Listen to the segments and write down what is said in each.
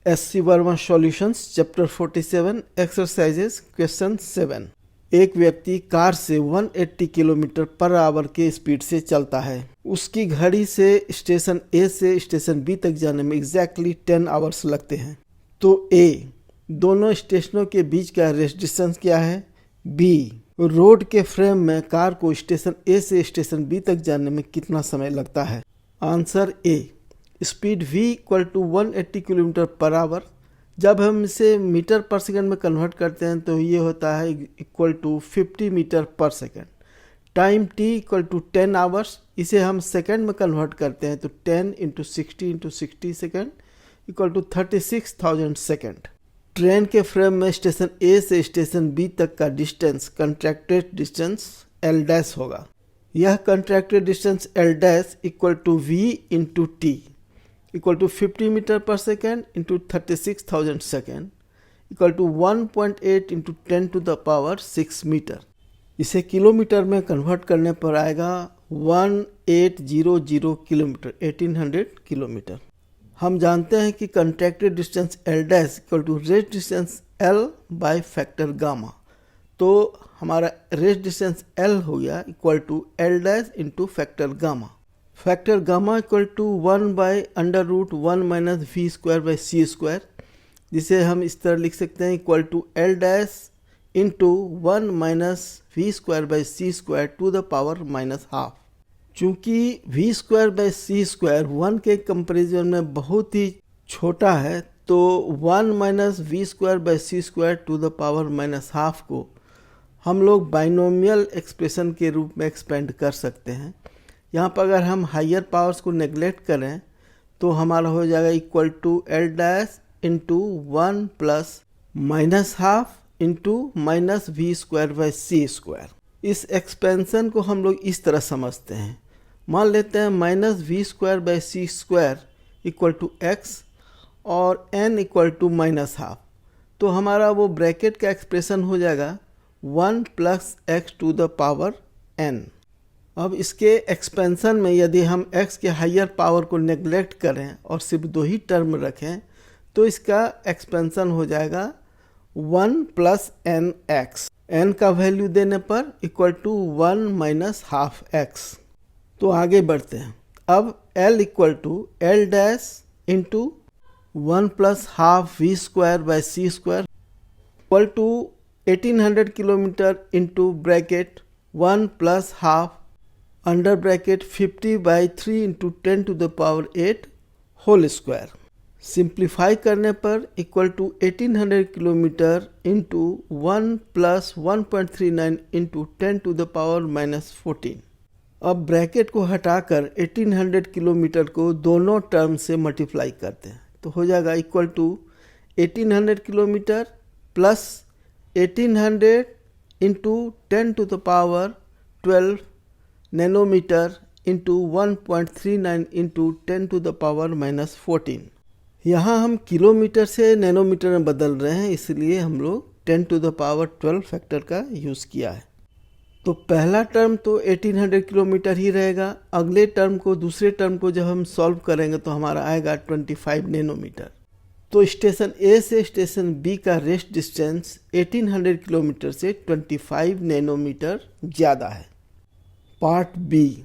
SC Verma solutions chapter 47 exercises question 7। एक व्यक्ति car से 180 किलोमीटर पर आवर के स्पीड से चलता है। उसकी घड़ी से स्टेशन ए से स्टेशन बी तक जाने में एग्जैक्टली 10 आवर्स लगते हैं। तो ए, दोनों स्टेशनों के बीच का रेस्ट डिस्टेंस क्या है। बी, रोड के फ्रेम में कार को स्टेशन ए से स्टेशन बी तक जाने में कितना समय लगता है। Answer A, speed v equal to 180 kilometre per hour. जब हम इसे मीटर पर सेकंड में कन्वर्ट करते हैं तो ये होता है equal to 50 metre per second. Time t equal to 10 hours. इसे हम सेकंड में कन्वर्ट करते हैं तो 10 into 60 second equal to 36,000 second. Train के फ्रेम में स्टेशन ए से स्टेशन बी तक का distance contracted distance L dash होगा। यह contracted distance L dash equal to v into T equal to 50 metre per second into 36,000 second equal to 1.8 into 10 to the power 6 metre. इसे kilometre में convert करने पर आएगा 1800 kilometre, 1800 kilometre. हम जानते हैं कि contracted distance L dash equal to rest distance L by factor gamma. तो हमारा रेस्ट डिस्टेंस L हो गया equal to L dash into factor gamma. Factor gamma equal to 1/√1 minus V square by C square, जिसे हम इस तरह लिख सकते हैं equal to L dash into 1 minus V square by C square to the power -12। चूँकि V square by C square 1 के comparison में बहुत ही छोटा है तो 1 minus V square by C square to the power -12 को हम लोग बाइनोमियल एक्सप्रेशन के रूप में एक्सपेंड कर सकते हैं। यहाँ पर अगर हम हायर पावर्स को नेगलेक्ट करें तो हमारा हो जाएगा equal to L dash into 1 plus -12 into minus V square by C square. इस एक्सपेंशन को हम लोग इस तरह समझते हैं। मान लेते हैं minus V square by C square equal to X और n इक्वल टू -12, तो हमारा वो ब्रैकेट का एक्सप्रेशन हो जाएगा 1 plus X to the power n। अब इसके एक्सपेंशन में यदि हम x के हायर पावर को नेगलेक्ट करें और सिर्फ 2 ही टर्म रखें तो इसका एक्सपेंशन हो जाएगा 1 प्लस एन एक्स। n का वैल्यू देने पर equal to 1 minus half X. तो आगे बढ़ते हैं। अब L equal to L dash into 1 plus half V square by C square equal to 1800 kilometre into bracket 1 plus half under bracket 50/3 into 10 to the power 8 whole square. Simplify करने पर equal to 1800 kilometre into 1 plus 1.39 into 10 to the power -14। अब bracket को हटाकर 1800 kilometre को दोनों term से multiply करते हैं तो हो जाएगा equal to 1800 kilometre plus 1800 into 10 to the power 12 nanometre into 1.39 into 10 to the power -14। यहाँ हम किलोमीटर से नैनोमीटर में बदल रहे हैं, इसलिए हम लोग 10 टू द पावर 12 फैक्टर का यूज़ किया है। तो पहला टर्म तो 1800 किलोमीटर ही रहेगा। अगले टर्म को, दूसरे टर्म को जब हम सॉल्व करेंगे तो हमारा आएगा 25 नैनोमीटर। तो स्टेशन ए से स्टेशन बी का रेस्ट डिस्टेंस 1800 किलोमीटर से 25 नैनोमीटर ज़्यादा है। Part B,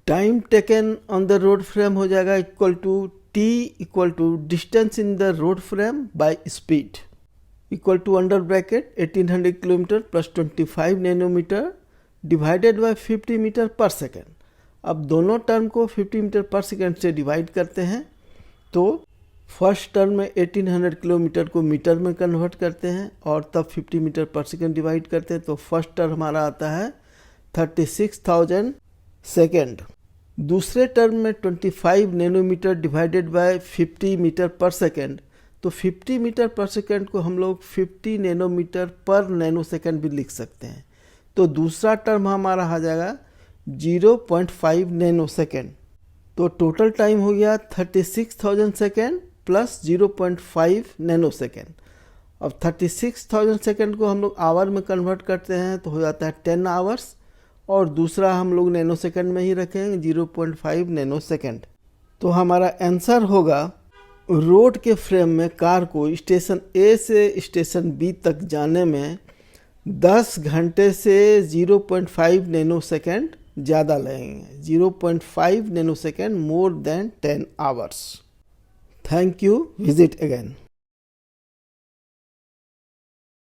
time taken on the road frame हो जाएगा equal to T equal to distance in the road frame by speed equal to under bracket 1800 kilometre plus 25 nanometre divided by 50 metre per second. अब दोनों term को 50 metre per second से divide करते हैं तो first term में 1800 kilometre को metre में कन्वर्ट करते हैं और तब 50 मीटर पर सेकेंड डिवाइड करते हैं तो फर्स्ट टर्म हमारा आता है 36,000 सेकेंड। दूसरे टर्म में 25 nanometre divided by 50 metre per second, तो 50 मीटर पर सेकेंड को हम लोग 50 नैनोमीटर पर नैनो सेकेंड भी लिख सकते हैं। तो दूसरा टर्म हमारा आ जाएगा 0.5 नैनो सेकेंड। तो टोटल टाइम हो गया 36,000 सेकेंड प्लस 0.5 नैनो सेकेंड। अब 36,000 सेकेंड को हम लोग आवर में कन्वर्ट करते हैं तो हो जाता है 10 आवर्स और दूसरा हम लोग नैनो सेकंड में ही रखेंगे 0.5 नैनो सेकंड। तो हमारा आंसर होगा रोड के फ्रेम में कार को स्टेशन ए से स्टेशन बी तक जाने में 10 घंटे से 0.5 नैनो सेकेंड ज़्यादा लगेंगे, 0.5 nano second more than 10 hours. Thank you, visit again.